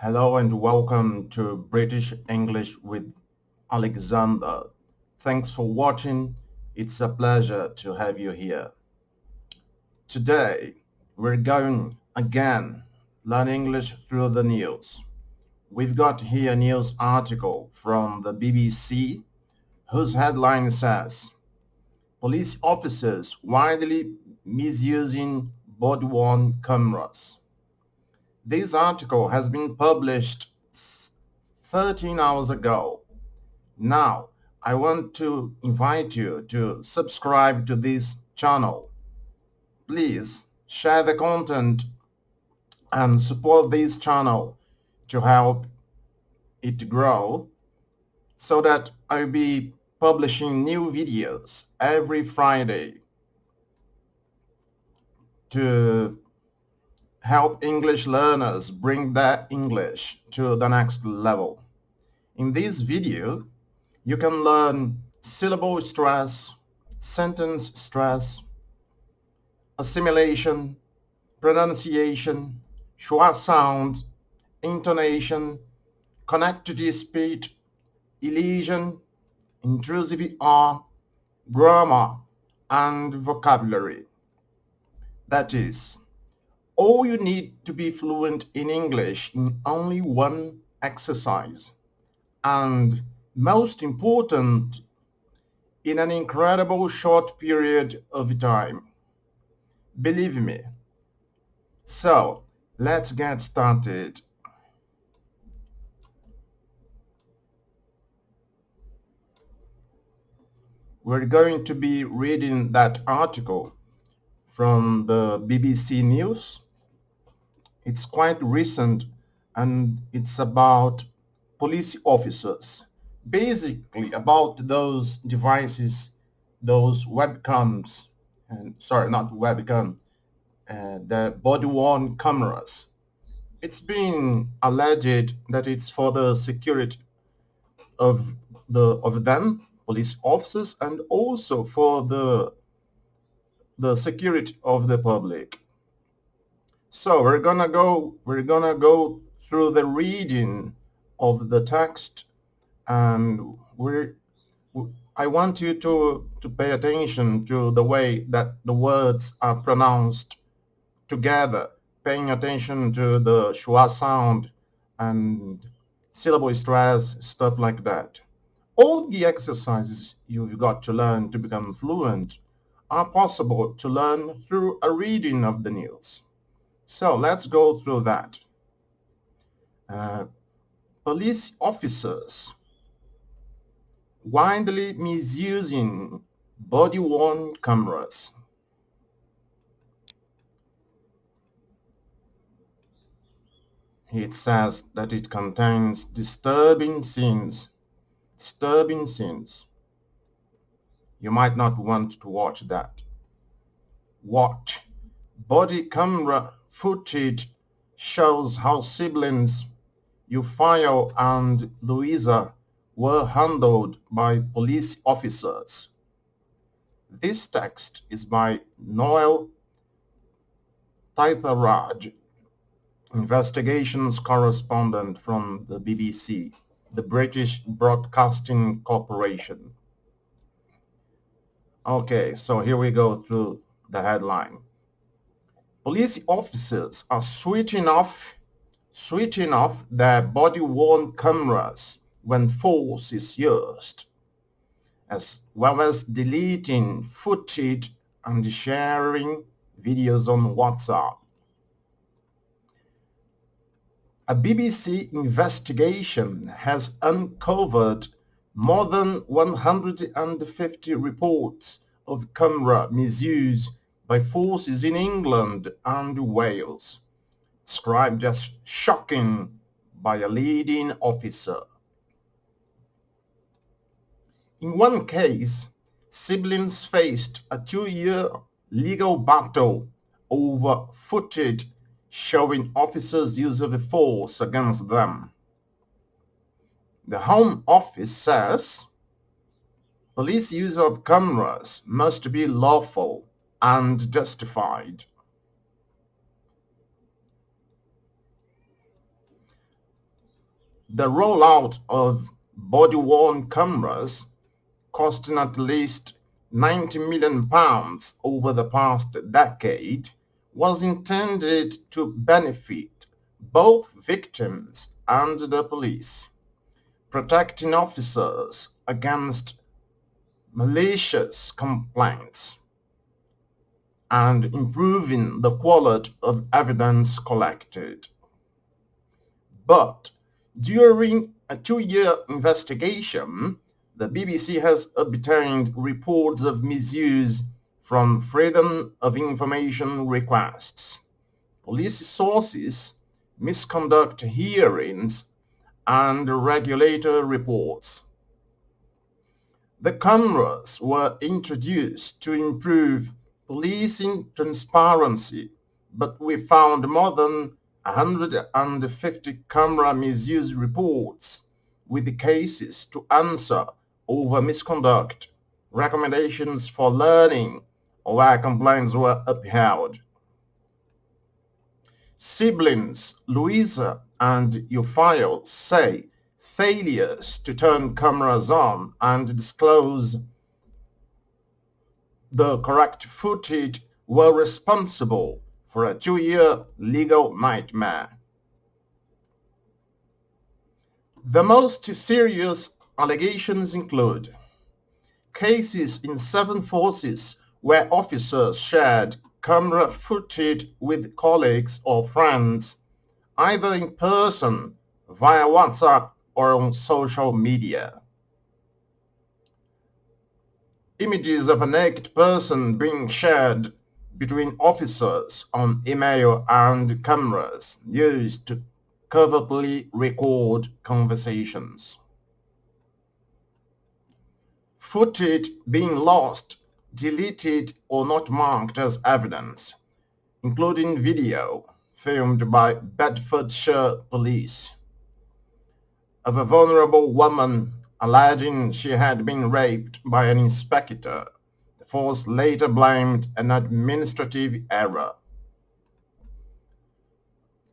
Hello and welcome to British English with Alexandre. Thanks for watching. It's a pleasure to have you here. Today, we're going again learn English through the news. We've got here a news article from the BBC whose headline says, Police officers widely misusing body-worn cameras. This article has been published 13 hours ago. Now, I want to invite you to subscribe to this channel. Please share the content and support this channel to help it grow so that I'll be publishing new videos every Friday to help English learners bring their English to the next level. In this video, you can learn syllable stress, sentence stress, assimilation, pronunciation, schwa sound, intonation, connected speech, elision, intrusive R, grammar, and vocabulary. That is, all you need to be fluent in English in only one exercise. And most important, in an incredible short period of time. Believe me. So, let's get started. We're going to be reading that article from the BBC News. It's quite recent and it's about police officers. Basically about those devices, those webcams, and sorry, not webcam, the body-worn cameras. It's been alleged that it's for the security of them, police officers, and also for the security of the public. So we're gonna go through the reading of the text, and I want you to pay attention to the way that the words are pronounced together, paying attention to the schwa sound and syllable stress, stuff like that. All the exercises you've got to learn to become fluent are possible to learn through a reading of the news. So let's go through that. Police officers widely misusing body-worn cameras. It says that it contains disturbing scenes. You might not want to watch that. Watch. Body camera footage shows how siblings Euphile and Louisa were handled by police officers. This text is by Noel Taitharaj, investigations correspondent from the BBC, the British Broadcasting Corporation. Okay, so here we go through the headline. Police officers are switching off their body-worn cameras when force is used, as well as deleting footage and sharing videos on WhatsApp. A BBC investigation has uncovered more than 150 reports of camera misuse by forces in England and Wales, described as shocking by a leading officer. In one case, siblings faced a 2-year legal battle over footage showing officers' use of force against them. The Home Office says police use of cameras must be lawful and justified. The rollout of body-worn cameras, costing at least £90 million over the past decade, was intended to benefit both victims and the police, protecting officers against malicious complaints and improving the quality of evidence collected. But during a 2-year investigation, the BBC has obtained reports of misuse from Freedom of Information requests, police sources, misconduct hearings, and regulator reports. The cameras were introduced to improve policing transparency, but we found more than 150 camera misuse reports with the cases to answer over misconduct, recommendations for learning, or where complaints were upheld. Siblings Louisa and Euphile say failures to turn cameras on and disclose the correct footage were responsible for a 2-year legal nightmare. The most serious allegations include cases in 7 forces where officers shared camera footage with colleagues or friends, either in person, via WhatsApp, or on social media. Images of a naked person being shared between officers on email and cameras used to covertly record conversations. Footage being lost, deleted, or not marked as evidence, including video filmed by Bedfordshire police of a vulnerable woman alleging she had been raped by an inspector. The force later blamed an administrative error.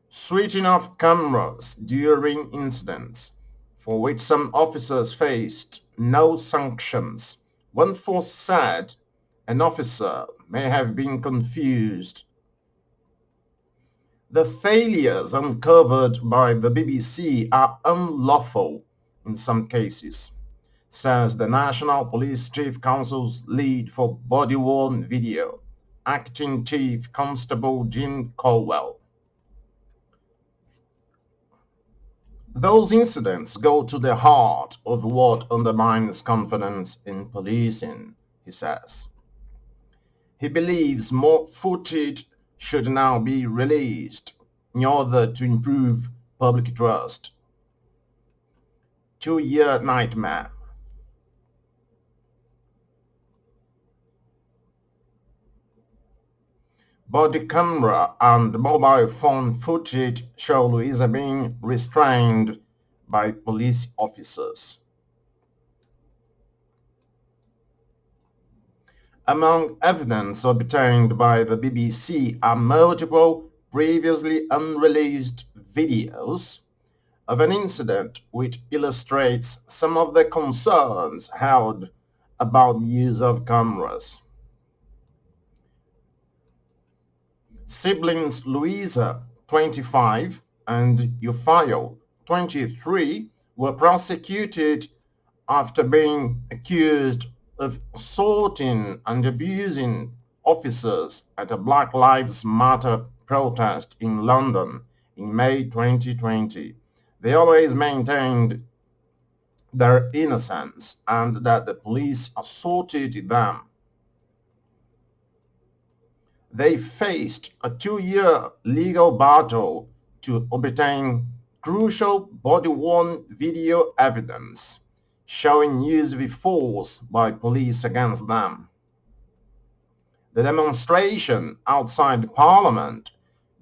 Switching off cameras during incidents, for which some officers faced no sanctions. One force said an officer may have been confused. The failures uncovered by the BBC are unlawful in some cases, says the National Police Chief Council's lead for body-worn video, Acting Chief Constable Jim Colwell. Those incidents go to the heart of what undermines confidence in policing, he says. He believes more footage should now be released in order to improve public trust. 2-year nightmare. Body camera and mobile phone footage show Louisa being restrained by police officers. Among evidence obtained by the BBC are multiple previously unreleased videos of an incident which illustrates some of the concerns held about the use of cameras. Siblings Louisa, 25, and Euphile, 23, were prosecuted after being accused of assaulting and abusing officers at a Black Lives Matter protest in London in May 2020. They always maintained their innocence and that the police assaulted them. They faced a 2-year legal battle to obtain crucial body-worn video evidence showing use of force by police against them. The demonstration outside Parliament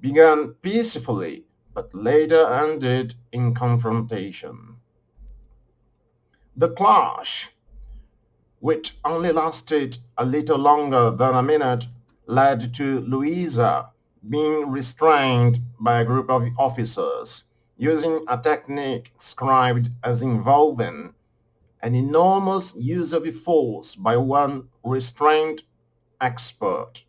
began peacefully but later ended in confrontation. The clash, which only lasted a little longer than a minute, led to Louisa being restrained by a group of officers using a technique described as involving an enormous use of force by one restrained expert.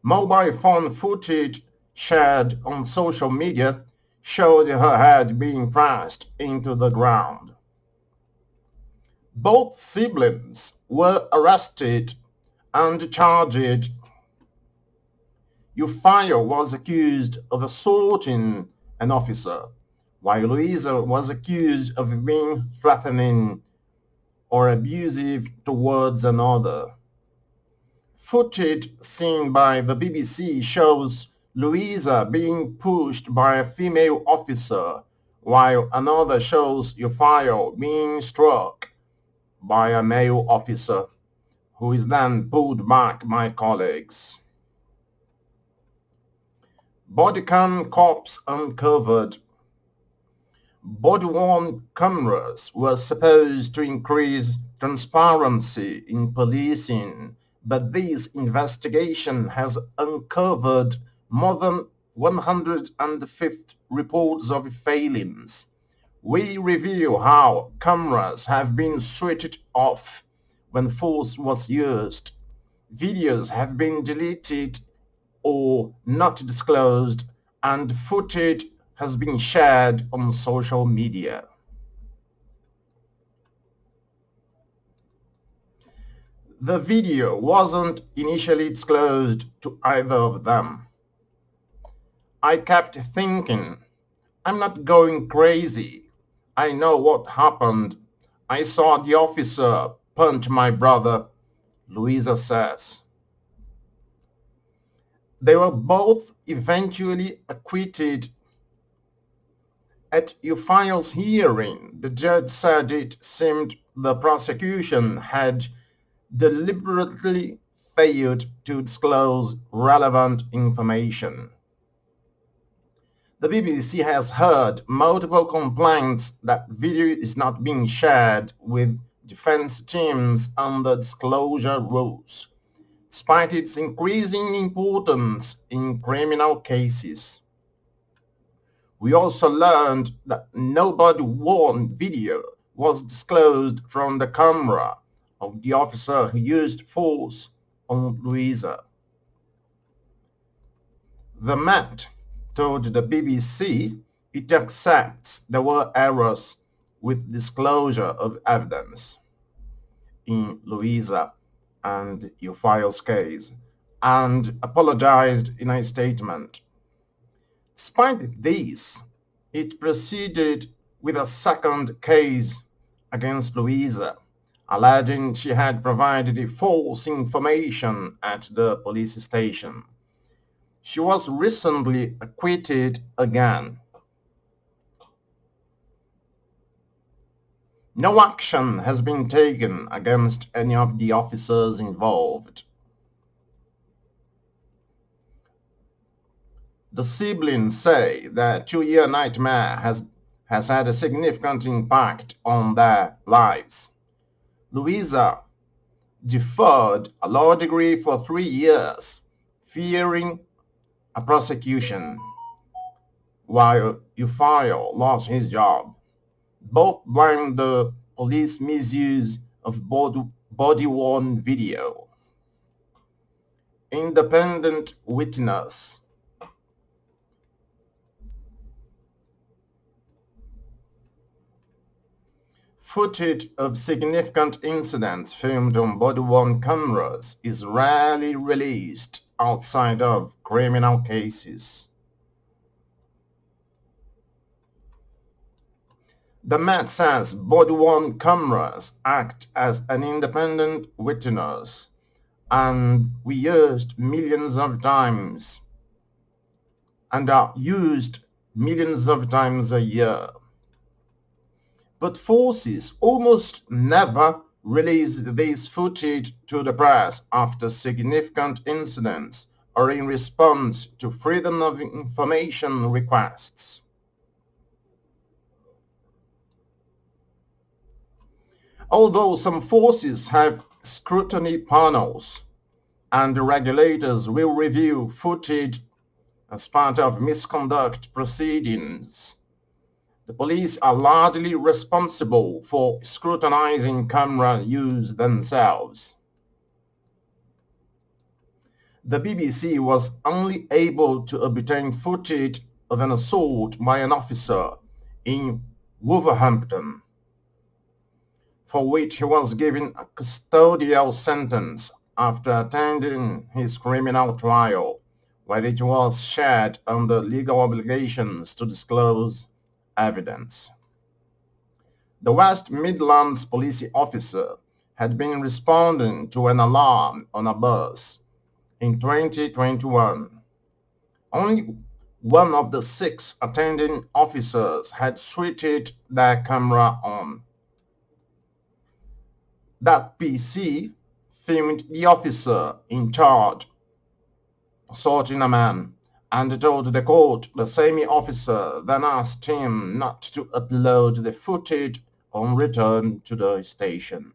Mobile phone footage shared on social media showed her head being pressed into the ground. Both siblings were arrested and charged. Euphile was accused of assaulting an officer, while Louisa was accused of being threatening or abusive towards another. Footage seen by the BBC shows Louisa being pushed by a female officer, while another shows Euphile being struck by a male officer, who is then pulled back by colleagues. Bodycam cops uncovered. Body-worn cameras were supposed to increase transparency in policing, but this investigation has uncovered more than 150 reports of failings. We review how cameras have been switched off when force was used. Videos have been deleted or not disclosed, and footage has been shared on social media. The video wasn't initially disclosed to either of them. I kept thinking, I'm not going crazy. I know what happened. I saw the officer punch my brother, Louisa says. They were both eventually acquitted. At Euphile's hearing, the judge said it seemed the prosecution had deliberately failed to disclose relevant information. The BBC has heard multiple complaints that video is not being shared with defense teams under disclosure rules, despite its increasing importance in criminal cases. We also learned that no body-worn video was disclosed from the camera of the officer who used force on Louisa. The Met told the BBC it accepts there were errors with disclosure of evidence in Louisa and Euphile's case, and apologized in a statement. Despite this, it proceeded with a second case against Louisa, alleging she had provided false information at the police station. She was recently acquitted again. No action has been taken against any of the officers involved. The siblings say their two-year nightmare has had a significant impact on their lives. Louisa deferred a law degree for 3 years, fearing a prosecution, while Euphile lost his job. Both blamed the police misuse of body-worn video. Independent witness. Footage of significant incidents filmed on body-worn cameras is rarely released outside of criminal cases. The Met says body-worn cameras act as an independent witness, and we used millions of times and are used millions of times a year. But forces almost never release this footage to the press after significant incidents or in response to freedom of information requests. Although some forces have scrutiny panels and regulators will review footage as part of misconduct proceedings, The police are largely responsible for scrutinizing camera use themselves. The BBC was only able to obtain footage of an assault by an officer in Wolverhampton, for which he was given a custodial sentence after attending his criminal trial, where it was shared under legal obligations to disclose evidence. The West Midlands police officer had been responding to an alarm on a bus in 2021. Only one of the 6 attending officers had switched their camera on. That PC filmed the officer in charge assaulting a man and told the court the same officer then asked him not to upload the footage on return to the station.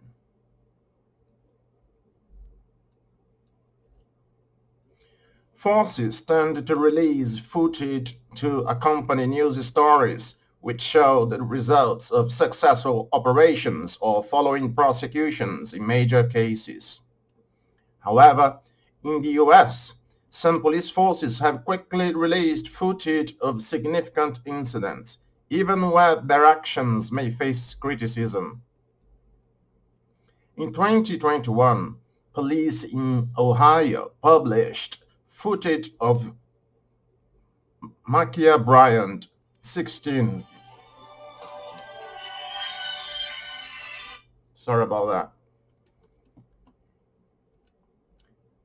Forces tend to release footage to accompany news stories which show the results of successful operations or following prosecutions in major cases. However, in the US, some police forces have quickly released footage of significant incidents, even where their actions may face criticism. In 2021, police in Ohio published footage of Makia Bryant, 16. Sorry about that.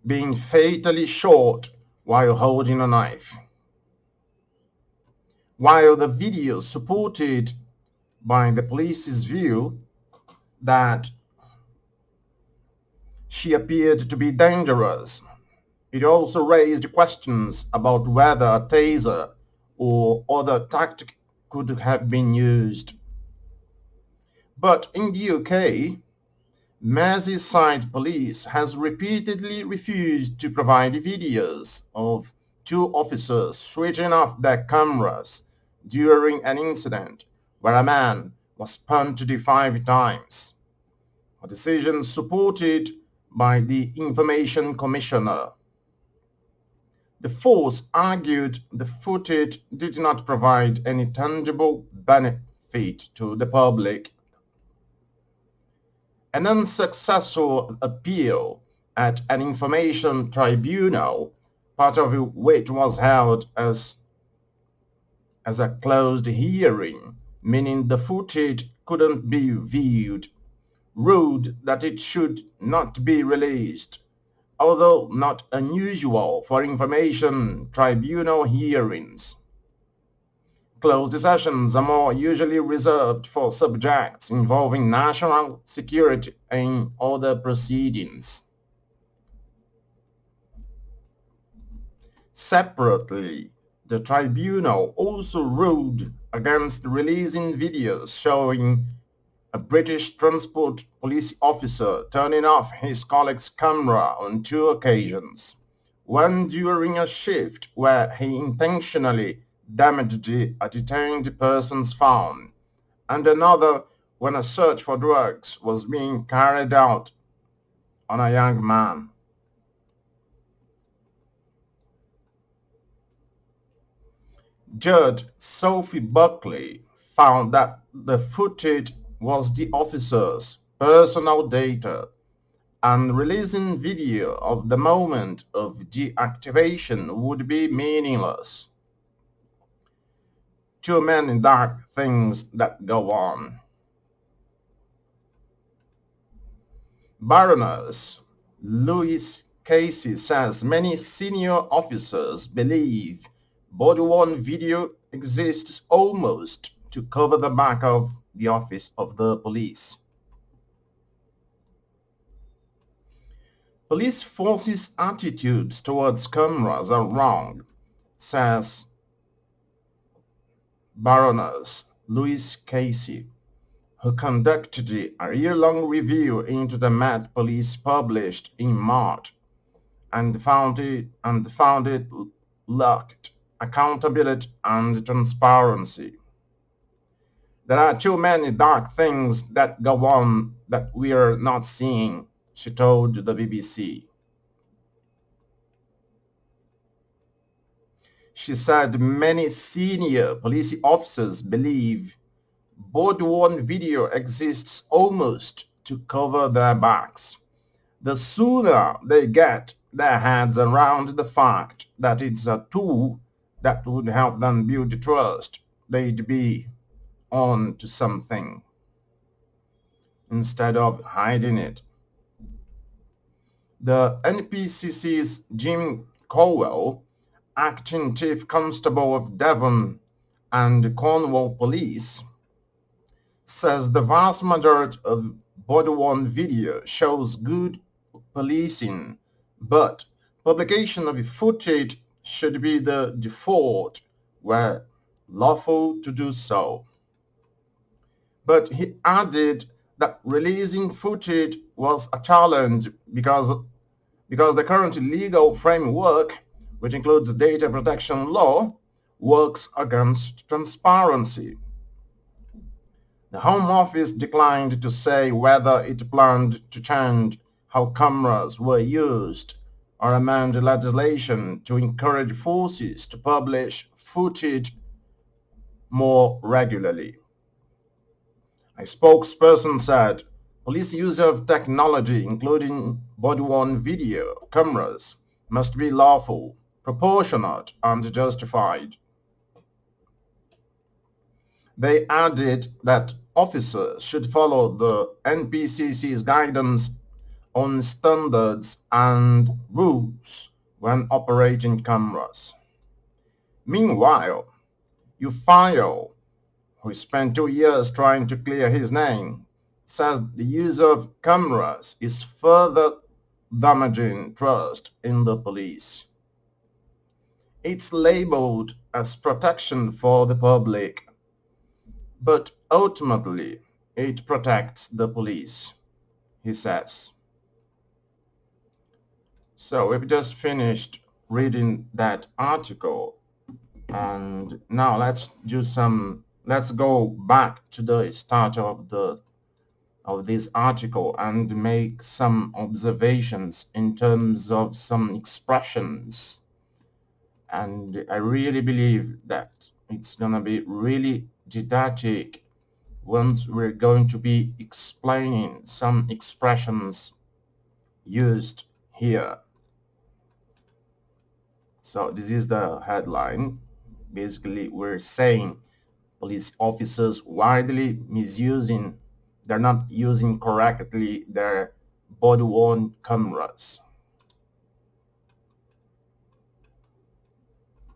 Being fatally shot while holding a knife. While the video supported by the police's view that she appeared to be dangerous, it also raised questions about whether a taser or other tactic could have been used. But in the UK, Merseyside Police has repeatedly refused to provide videos of 2 officers switching off their cameras during an incident where a man was punched 5 times, a decision supported by the Information Commissioner. The force argued the footage did not provide any tangible benefit to the public. An unsuccessful appeal at an information tribunal, part of which was held as a closed hearing, meaning the footage couldn't be viewed, ruled that it should not be released, although not unusual for information tribunal hearings. Closed sessions are more usually reserved for subjects involving national security and other proceedings. Separately, the tribunal also ruled against releasing videos showing a British Transport Police officer turning off his colleague's camera on 2 occasions, one during a shift where he intentionally damaged a detained person's phone, and another when a search for drugs was being carried out on a young man. Judge Sophie Buckley found that the footage was the officer's personal data, and releasing video of the moment of deactivation would be meaningless. Too many dark things that go on. Baroness Louise Casey says many senior officers believe body-worn video exists almost to cover the back of the office of the police. Police forces' attitudes towards cameras are wrong, says Baroness Louise Casey, who conducted a year-long review into the Met Police published in March and found it lacked accountability and transparency. There are too many dark things that go on that we're not seeing, she told the BBC. She said many senior police officers believe body-worn video exists almost to cover their backs. The sooner they get their heads around the fact that it's a tool that would help them build trust, they'd be on to something instead of hiding it. The NPCC's Jim Cowell, acting Chief Constable of Devon and Cornwall Police, says the vast majority of body-worn video shows good policing, but publication of footage should be the default where lawful to do so. But he added that releasing footage was a challenge because the current legal framework, which includes data protection law, works against transparency. The Home Office declined to say whether it planned to change how cameras were used or amend legislation to encourage forces to publish footage more regularly. A spokesperson said police use of technology, including body-worn video cameras, must be lawful, proportionate, and justified. They added that officers should follow the NPCC's guidance on standards and rules when operating cameras. Meanwhile, Ufio, who spent 2 years trying to clear his name, says the use of cameras is further damaging trust in the police. It's labeled as protection for the public, but ultimately it protects the police, he says. So we've just finished reading that article, and now let's go back to the start of this article and make some observations in terms of some expressions. And I really believe that it's going to be really didactic once we're going to be explaining some expressions used here. So this is the headline. Basically, we're saying police officers widely misusing, they're not using correctly their body-worn cameras.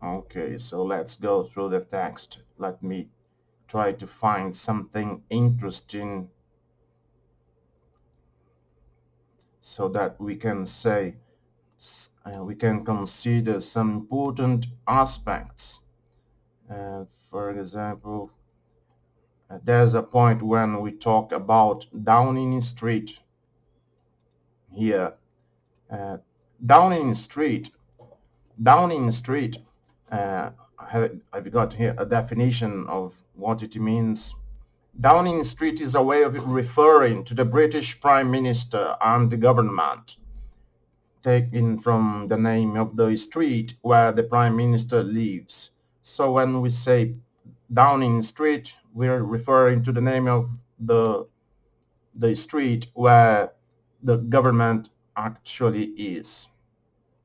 Okay, so let's go through the text. Let me try to find something interesting so that we can say, we can consider some important aspects. For example, there's a point when we talk about Downing Street here. Uh, Downing Street, Downing Street, I've got here a definition of what it means. Downing Street is a way of referring to the British Prime Minister and the government, taken from the name of the street where the Prime Minister lives. So when we say Downing Street, we're referring to the name of the street where the government actually is.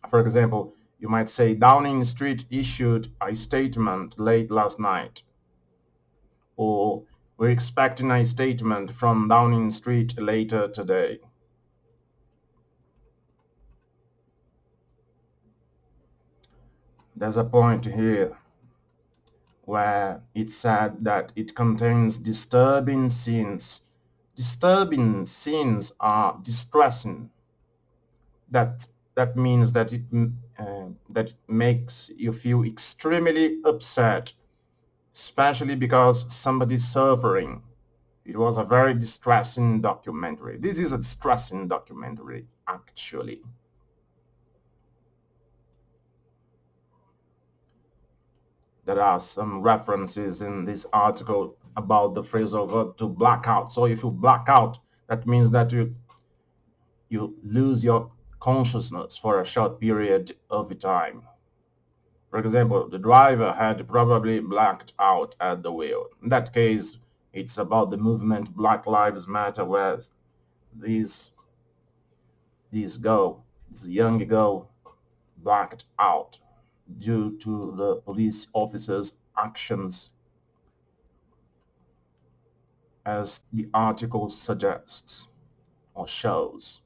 For example, you might say Downing Street issued a statement late last night, or we're expecting a statement from Downing Street later today. There's a point here where it said that it contains disturbing scenes. Disturbing scenes are distressing. That means that it makes you feel extremely upset, especially because somebody's suffering. It was a very distressing documentary. This is a distressing documentary, actually. There are some references in this article about the phrasal verb to black out. So if you black out, that means that you lose your consciousness for a short period of time. For example, the driver had probably blacked out at the wheel. In that case, it's about the movement Black Lives Matter, where these this young girl blacked out due to the police officers' actions, as the article suggests or shows.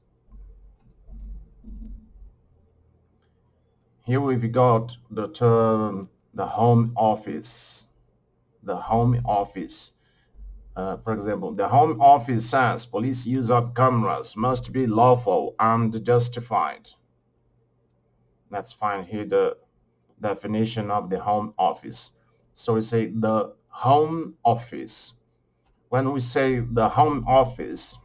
Here we've got the term the home office. The home office. For example, the home office says police use of cameras must be lawful and justified. Let's find here the definition of the home office. So we say the home office. When we say the home office,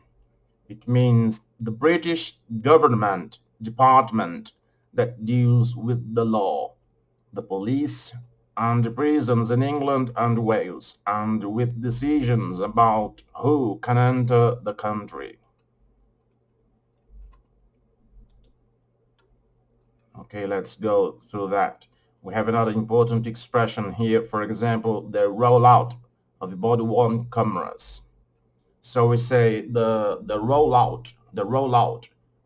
it means the British government department that deals with the law, the police, and the prisons in England and Wales, and with decisions about who can enter the country. Okay, let's go through that. We have another important expression here, for example, the rollout of body-worn cameras. So we say the rollout,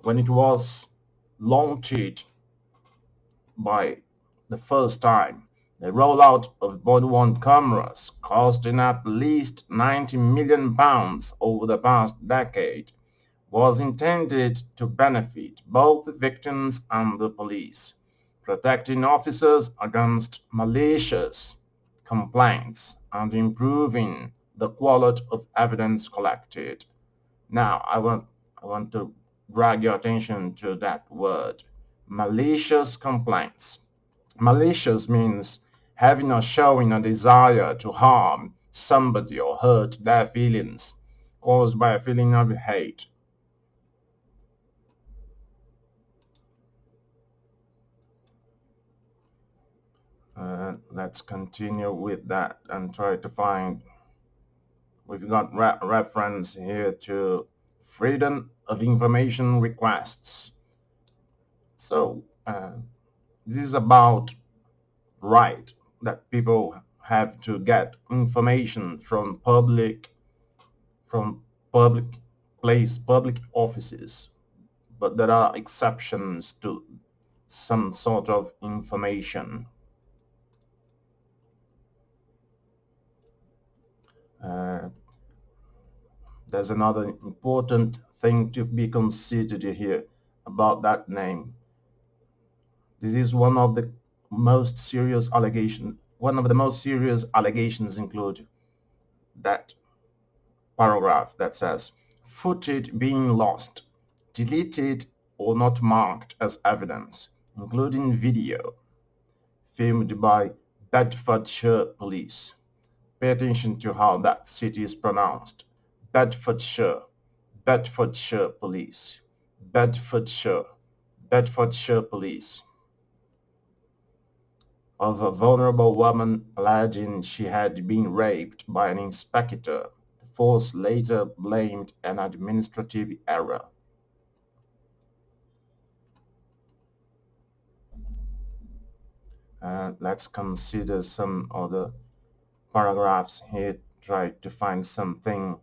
when it was launched by the first time, the rollout of body-worn cameras costing at least £90 million over the past decade was intended to benefit both the victims and the police, protecting officers against malicious complaints and improving the quality of evidence collected. Now, I want to drag your attention to that word, malicious complaints. Malicious means having or showing a desire to harm somebody or hurt their feelings, caused by a feeling of hate. Let's continue with that and try to find. We've got reference here to freedom of information requests. So this is about right that people have to get information from public public offices, but there are exceptions to some sort of information. Uh, there's another important thing to be considered here about that name. This is one of the most serious allegations. One of the most serious allegations include that paragraph that says footage being lost, deleted, or not marked as evidence, including video, filmed by Bedfordshire Police. Pay attention to how that city is pronounced. Bedfordshire, Bedfordshire Police, Bedfordshire, Bedfordshire Police. Of a vulnerable woman alleging she had been raped by an inspector. The force later blamed an administrative error. Let's consider some other paragraphs here, try to find something.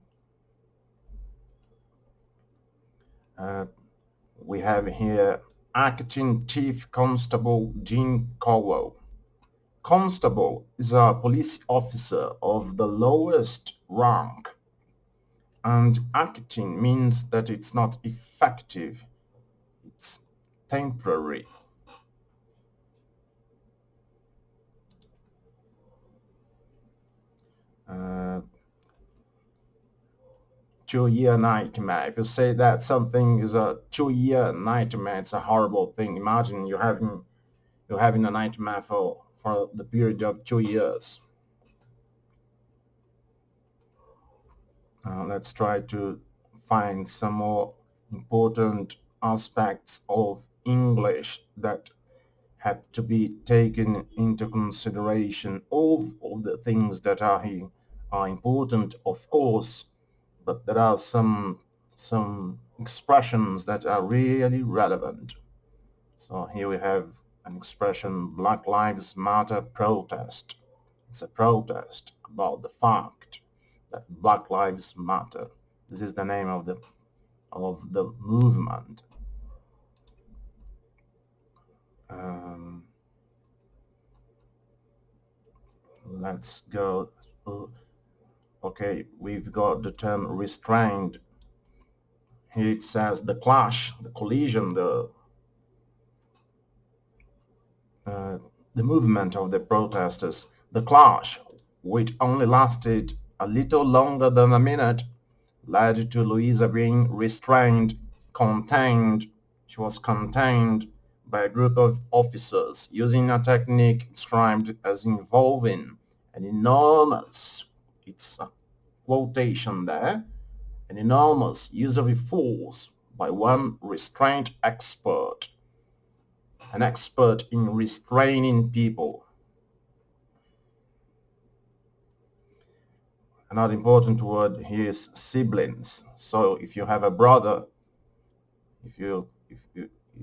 We have here Acting Chief Constable Jean Cowell. Constable is a police officer of the lowest rank, and acting means that it's not effective, it's temporary. Uh, 2-year nightmare. If you say that something is a 2-year nightmare, it's a horrible thing. Imagine you're having a nightmare for the period of 2 years. Let's try to find some more important aspects of English that have to be taken into consideration. All of the things that are here are important, of course, but there are some expressions that are really relevant. So here we have an expression, Black Lives Matter protest. It's a protest about the fact that Black Lives Matter. This is the name of the movement. Um, let's go. Okay, we've got the term restrained. Here it says the clash, the collision, uh, the movement of the protesters. The clash, which only lasted a little longer than a minute, led to Louisa being restrained, contained. She was contained by a group of officers using a technique described as involving an enormous, it's a quotation there, an enormous use of force by one restraint expert, an expert in restraining people. Another important word here is siblings. So if you have a brother, if you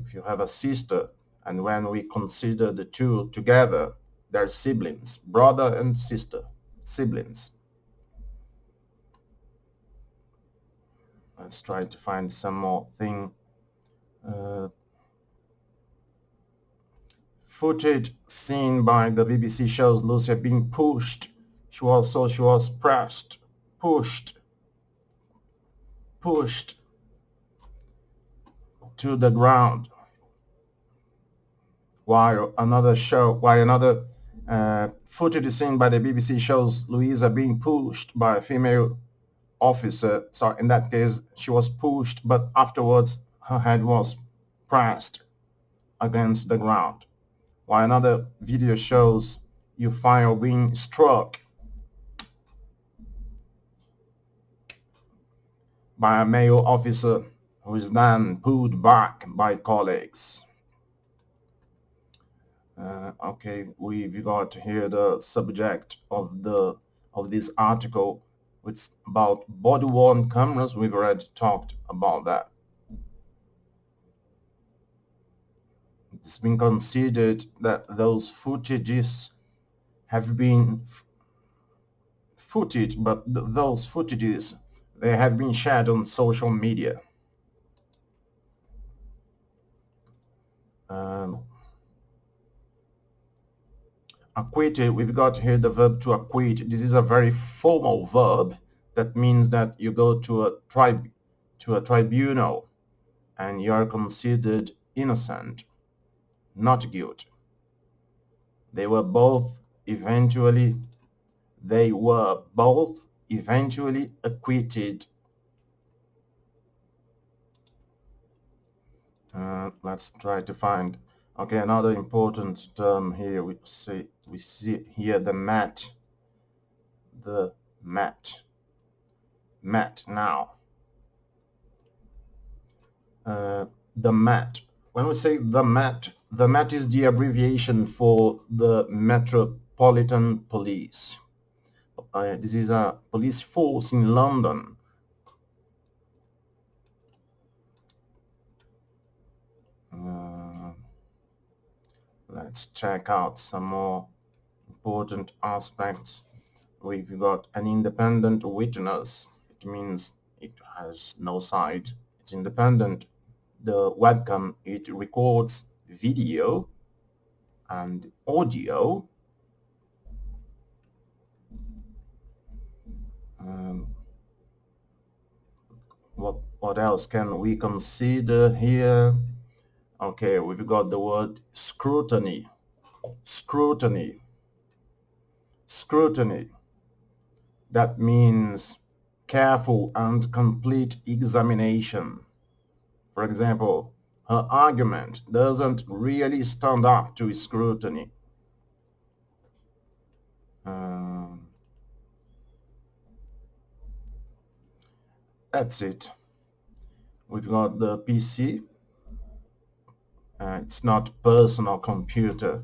if you have a sister, and when we consider the two together, they're siblings, brother and sister, siblings. Let's try to find some more thing. Uh, Footage seen by the BBC shows Lucia being pushed. She was pressed, pushed, pushed to the ground. While another footage is seen by the BBC shows Louisa being pushed by a female officer. So in that case, she was pushed, but afterwards her head was pressed against the ground. While another video shows Euphile being struck by a male officer who is then pulled back by colleagues. Okay, we've got here the subject of this article, which is about body-worn cameras. We've already talked about that. It's been considered that those footages have been footage, but those footages, they have been shared on social media. Acquitted, we've got here the verb to acquit. This is a very formal verb. That means that you go to a tribunal and you are considered innocent, not guilty. They were both eventually acquitted. Let's try to find. Okay, another important term here. We see here the mat. The mat. Mat now. The mat. When we say the mat is the abbreviation for the Metropolitan Police. This is a police force in London. Let's check out some more important aspects. We've got an independent witness. It means it has no side. It's independent. The webcam, it records video and audio. What else can we consider here? Okay, we've got the word scrutiny. Scrutiny. Scrutiny. That means careful and complete examination. For example, her argument doesn't really stand up to scrutiny. That's it. We've got the PC. It's not personal computer.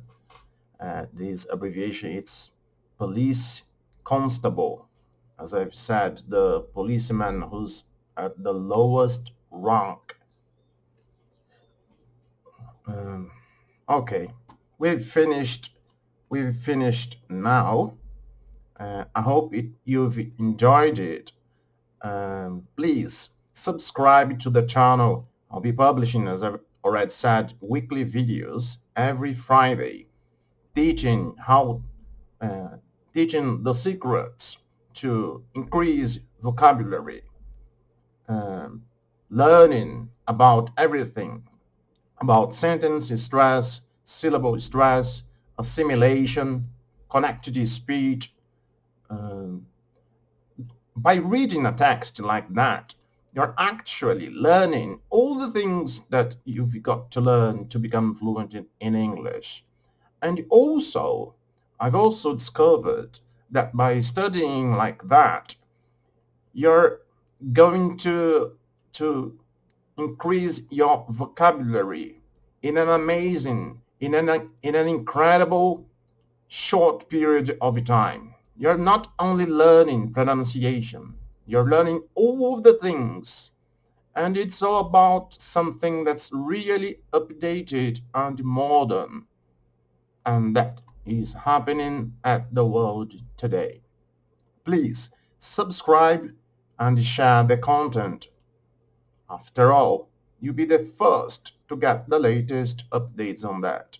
This abbreviation, it's police constable. as I've said, the policeman who's at the lowest rank. Um, okay, we've finished. We've finished now. I hope you've enjoyed it. Please subscribe to the channel. I'll be publishing, as I've already said, weekly videos every Friday, teaching how, uh, teaching the secrets to increase vocabulary, um, learning about everything, about sentence stress, syllable stress, assimilation, connected speech. Um, by reading a text like that, you're actually learning all the things that you've got to learn to become fluent in English. And also, I've also discovered that by studying like that, you're going to increase your vocabulary in an amazing, in an incredible short period of time. You're not only learning pronunciation, you're learning all of the things. And it's all about something that's really updated and modern. And that is happening at the world today. Please subscribe and share the content. After all, you'll be the first to get the latest updates on that.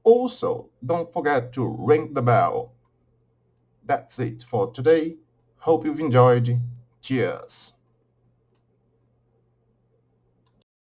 Also, don't forget to ring the bell. That's it for today. Hope you've enjoyed. Cheers.